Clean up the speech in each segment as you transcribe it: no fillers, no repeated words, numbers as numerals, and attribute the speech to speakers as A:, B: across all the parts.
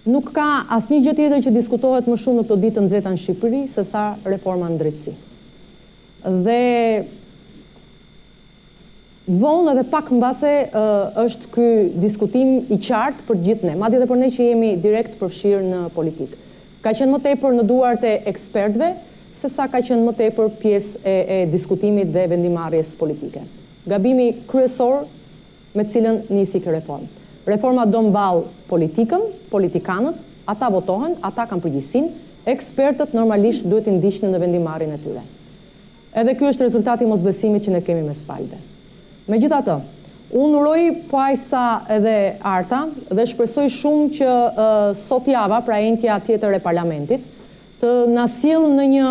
A: Nuk ka asnjë gjë tjetër që diskutohet më shumë në këto ditë të nxehta në Shqipëri se sa reforma në drejtësi. Dhe vonë edhe pak mbase është ky diskutim i qartë për gjithë ne, madje edhe për ne që jemi direkt përfshirë në politikë. Ka qenë më tepër në duart e ekspertëve se sa ka qenë më tepër pjesë e diskutimit dhe vendimarrjes politike. Gabimi kryesor me cilën nisi kjo reformë. Reforma do mball politikën, politikanët, ata votohen, ata kanë përgjegjësinë, ekspertët normalisht duhet të ndiqnin në vendimarrjen e tyre. Edhe ky është rezultati i mosbesimit që ne kemi mes palëve. Megjithatë, unë uroj po aq sa edhe Arta dhe shpresoj shumë që sot java, pra enjtja tjetër e parlamentit, të na sjellë në një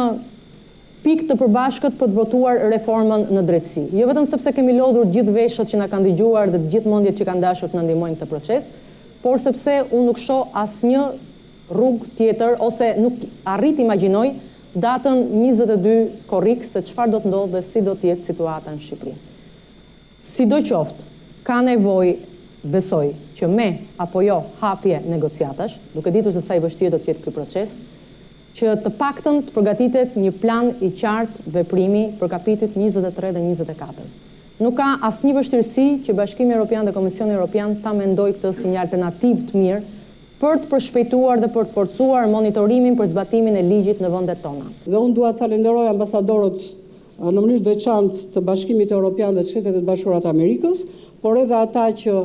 A: pikë të përbashkët për të votuar reformën në drejtësi. Jo vetëm sepse kemi lodhur gjithë veshët që na kanë dëgjuar dhe të gjithë mendjet që kanë dashur të na ndihmojnë këtë proces, por sepse unë nuk shoh asnjë rrugë tjetër ose nuk arrit imagjinoj datën 22 korrik se çfarë do të ndodhë dhe si do të jetë situata në Shqipëri. Sidoqoftë, ka nevojë, besoj, që me apo jo hapje negociatash, duke ditur se sa i vështirë do të jetë ky proces, që të paktën të përgatitet një plan i qartë veprimi për kapitujt 23 dhe 24. Nuk ka asnjë vështirësi që Bashkimi Evropian dhe Komisioni Evropian ta mendojë këtë si një alternativë të mirë për të përshpejtuar dhe për të forcuar monitorimin për zbatimin e ligjit në vendet tona.
B: Dhe unë dua të falenderoj ambasadorët në mënyrë të veçantë të Bashkimit Evropian dhe të Shtetet e Bashkuara të Amerikës, por edhe ata që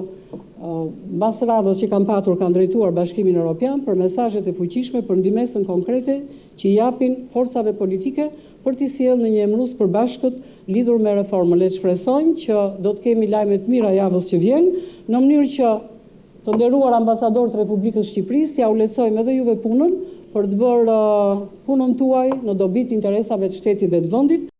B: mbas radhës që kanë patur kanë drejtuar Bashkimin Evropian për mesazhet e fuqishme, për ndihmën konkrete që i japin forcave politike për t'i sjellë në një emërus përbashkët lidhur me reformën. Le të shpresojmë që do të kemi lajme të mira javës që vjen, në mënyrë që të nderuar ambasadorët e Republikës Shqipërisë t'ia ulësojmë edhe juve punën për të bërë punën tuaj në dobit interesave të shtetit dhe të vendit.